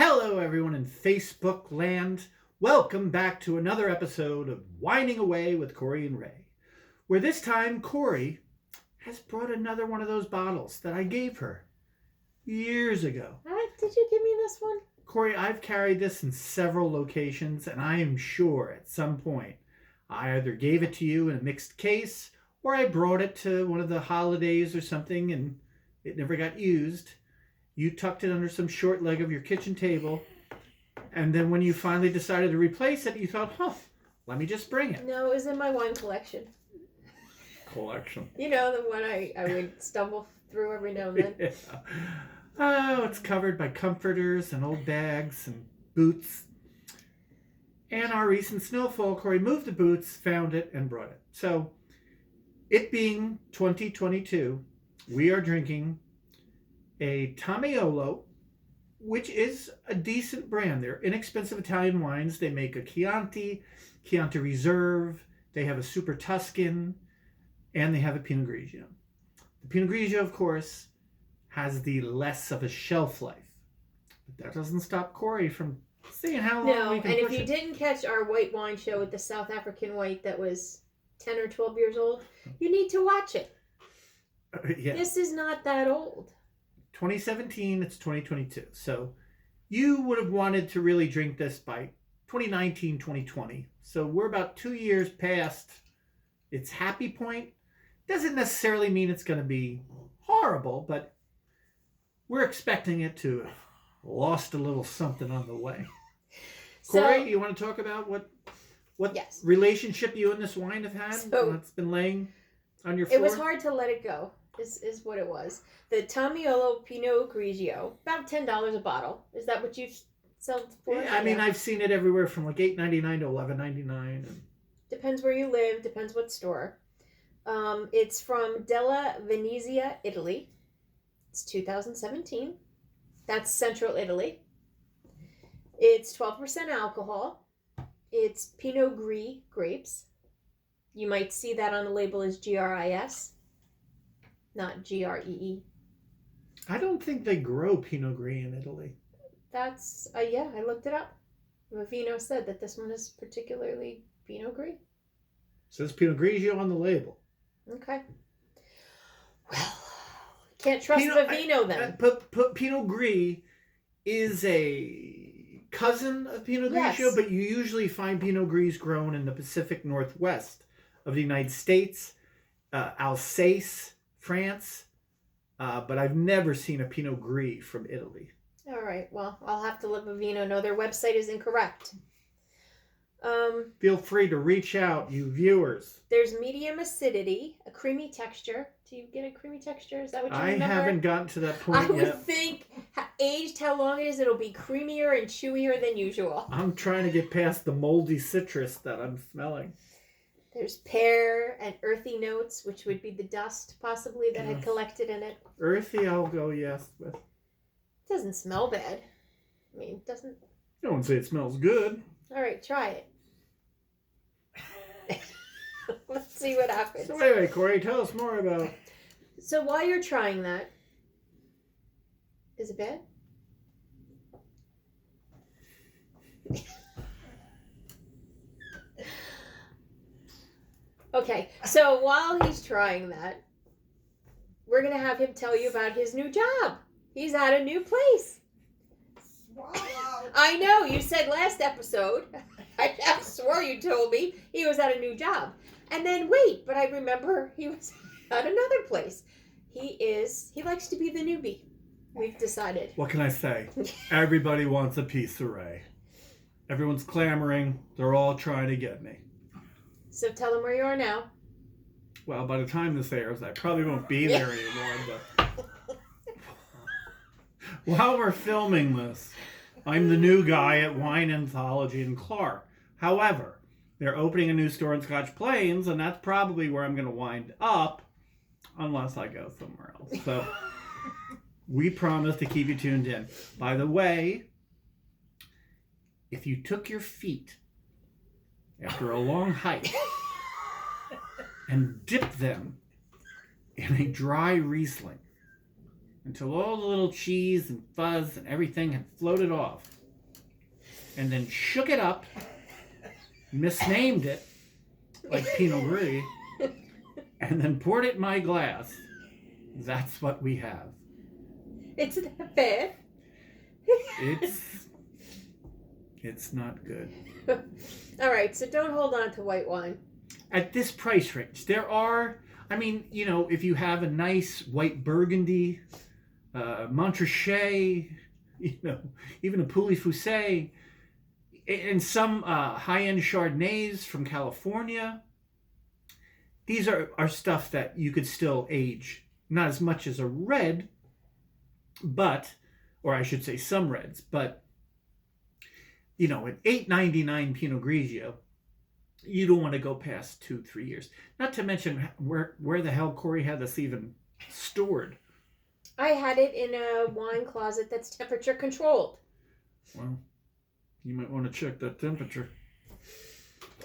Hello, everyone in Facebook land. Welcome back to another episode of Whining Away with Corey and Ray, where this time Corey has brought another one of those bottles that I gave her years ago. Did you give me this one? Corey, I've carried this in several locations, and I am sure at some point I either gave it to you in a mixed case or I brought it to one of the holidays or something and it never got used. You tucked it under some short leg of your kitchen table, and then when you finally decided to replace it, you thought, let me just bring it. No, it was in my wine collection. You know, the one I would stumble through every now and then. Yeah. Oh, it's covered by comforters and old bags and boots. And our recent snowfall, Corey moved the boots, found it, and brought it. So, it being 2022, we are drinking a Tomiolo, which is a decent brand. They're inexpensive Italian wines. They make a Chianti Reserve, they have a Super Tuscan, and they have a Pinot Grigio. The Pinot Grigio, of course, has the less of a shelf life. But that doesn't stop Corey from seeing how long we can push it. No, and if you didn't catch our white wine show with the South African white that was 10 or 12 years old, you need to watch it. Yeah. This is not that old. 2017, it's 2022. So you would have wanted to really drink this by 2019, 2020. So we're about 2 years past its happy point. Doesn't necessarily mean it's going to be horrible, but we're expecting it to have lost a little something on the way. Corey, you want to talk about what yes. relationship you and this wine have had? What's been laying on your floor? It was hard to let it go. Is what it was. The Tomiolo Pinot Grigio, about $10 a bottle. Is that what you sell for? Yeah, I mean, I've seen it everywhere from like $8.99 to $11.99. Depends where you live. Depends what store. It's from Della Venezia, Italy. It's 2017. That's Central Italy. It's 12% alcohol. It's Pinot Gris grapes. You might see that on the label as GRIS. Not GREE. I don't think they grow Pinot Gris in Italy. That's, I looked it up. Vivino said that this one is particularly Pinot Gris. Says Pinot Grigio on the label. Okay. Well, can't trust Vivino then. Pinot Gris is a cousin of Pinot Grigio, yes. But you usually find Pinot Gris grown in the Pacific Northwest of the United States, Alsace, France, but I've never seen a Pinot Gris from Italy. All right, well, I'll have to let Vivino know their website is incorrect. Feel free to reach out, you viewers. There's medium acidity, a creamy texture. Do you get a creamy texture? Is that what you remember? I haven't gotten to that point yet. I would think, aged how long it is, it'll be creamier and chewier than usual. I'm trying to get past the moldy citrus that I'm smelling. There's pear and earthy notes, which would be the dust, possibly, that had collected in it. Earthy, I'll go yes with. It doesn't smell bad. I mean, it doesn't... I don't say it smells good. All right, try it. Let's see what happens. So anyway, Corey, tell us more about... So while you're trying that... Is it bad? Okay, so while he's trying that, we're going to have him tell you about his new job. He's at a new place. Wow. I know, you said last episode, I swore you told me he was at a new job. And then wait, but I remember he was at another place. He likes to be the newbie. We've decided. What can I say? Everybody wants a piece of Ray. Everyone's clamoring. They're all trying to get me. So tell them where you are now. Well, by the time this airs, I probably won't be there anymore. But while we're filming this, I'm the new guy at Wine Anthology in Clark. However, they're opening a new store in Scotch Plains, and that's probably where I'm going to wind up, unless I go somewhere else. So we promise to keep you tuned in. By the way, if you took your feet after a long hike and dipped them in a dry Riesling, until all the little cheese and fuzz and everything had floated off. And then shook it up, misnamed it, like Pinot Grigio, and then poured it in my glass. That's what we have. It's that bad. It's not good. All right, so don't hold on to white wine. At this price range, there are, I mean, you know, if you have a nice white Burgundy, Montrachet, you know, even a Pouilly-Fuissé, and some high-end Chardonnays from California, these are stuff that you could still age. Not as much as a red, but, or I should say some reds, but, you know, at $8.99 Pinot Grigio, you don't want to go past 2-3 years. Not to mention where the hell Corey had this even stored. I had it in a wine closet that's temperature controlled. Well, you might want to check that temperature.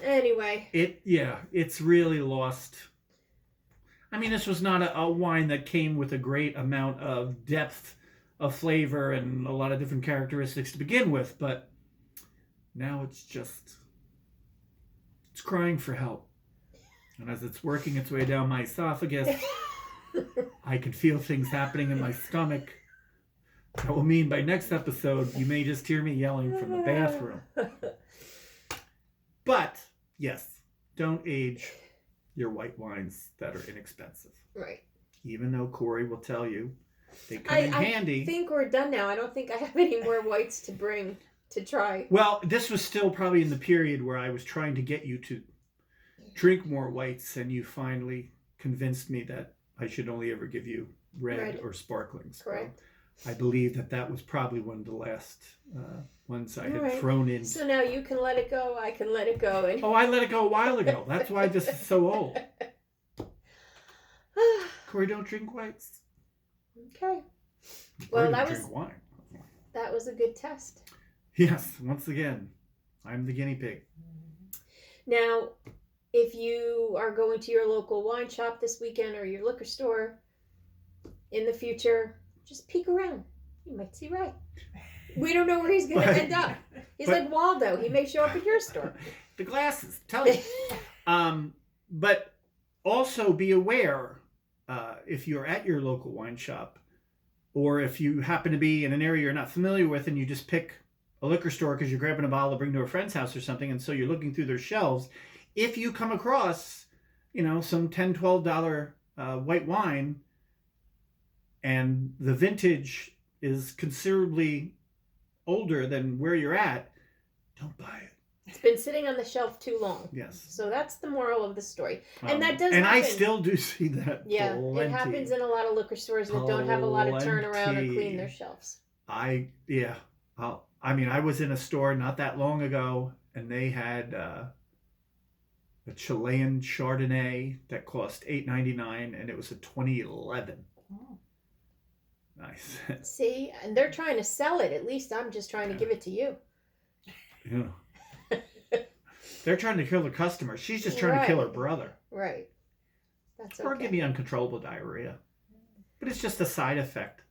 Anyway. It's really lost. I mean, this was not a wine that came with a great amount of depth of flavor and a lot of different characteristics to begin with, but now it's crying for help. And as it's working its way down my esophagus, I can feel things happening in my stomach. That will mean by next episode, you may just hear me yelling from the bathroom. But, yes, don't age your white wines that are inexpensive. Right. Even though Corey will tell you they come in handy. I think we're done now. I don't think I have any more whites to bring to try. Well, this was still probably in the period where I was trying to get you to drink more whites, and you finally convinced me that I should only ever give you red or sparklings. Correct. So I believe that was probably one of the last ones I had thrown in. So now you can let it go. I can let it go. And... Oh, I let it go a while ago. That's why this is so old. Corey, don't drink whites. Okay. Well, drink wine. That was a good test. Yes, once again, I'm the guinea pig. Now, if you are going to your local wine shop this weekend or your liquor store in the future, just peek around. You might see Ray. We don't know where he's going to end up. He's like Waldo. He may show up at your store. The glasses, tell you. But also be aware, if you're at your local wine shop, or if you happen to be in an area you're not familiar with and you just pick a liquor store because you're grabbing a bottle to bring to a friend's house or something, and so you're looking through their shelves, if you come across, you know, some $10, $12 white wine and the vintage is considerably older than where you're at, don't buy it. It's been sitting on the shelf too long. Yes. So that's the moral of the story. And that does happen. I still do see that. Yeah, it happens in a lot of liquor stores that don't have a lot of turnaround or clean their shelves. I was in a store not that long ago, and they had a Chilean Chardonnay that cost $8.99, and it was a 2011. Oh. Nice. See, and they're trying to sell it. At least I'm just trying to give it to you. Yeah. They're trying to kill the customer. She's just trying to kill her brother. Right. That's okay. Or give me uncontrollable diarrhea. But it's just a side effect.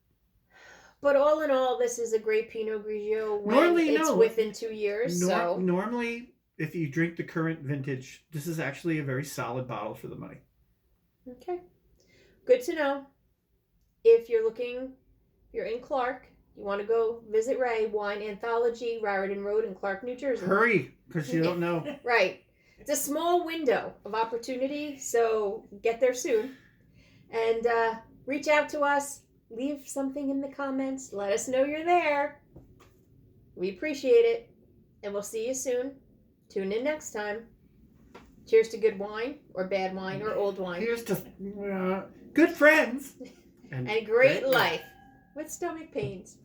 But all in all, this is a great Pinot Grigio when it's within 2 years. Normally, if you drink the current vintage, this is actually a very solid bottle for the money. Okay. Good to know. If you're in Clark, you want to go visit Ray, Wine Anthology, Raritan Road in Clark, New Jersey. Hurry, because you don't know. Right. It's a small window of opportunity, so get there soon. And reach out to us. Leave something in the comments. Let us know you're there. We appreciate it. And we'll see you soon. Tune in next time. Cheers to good wine, or bad wine, or old wine. Here's to good friends. And great life with stomach pains.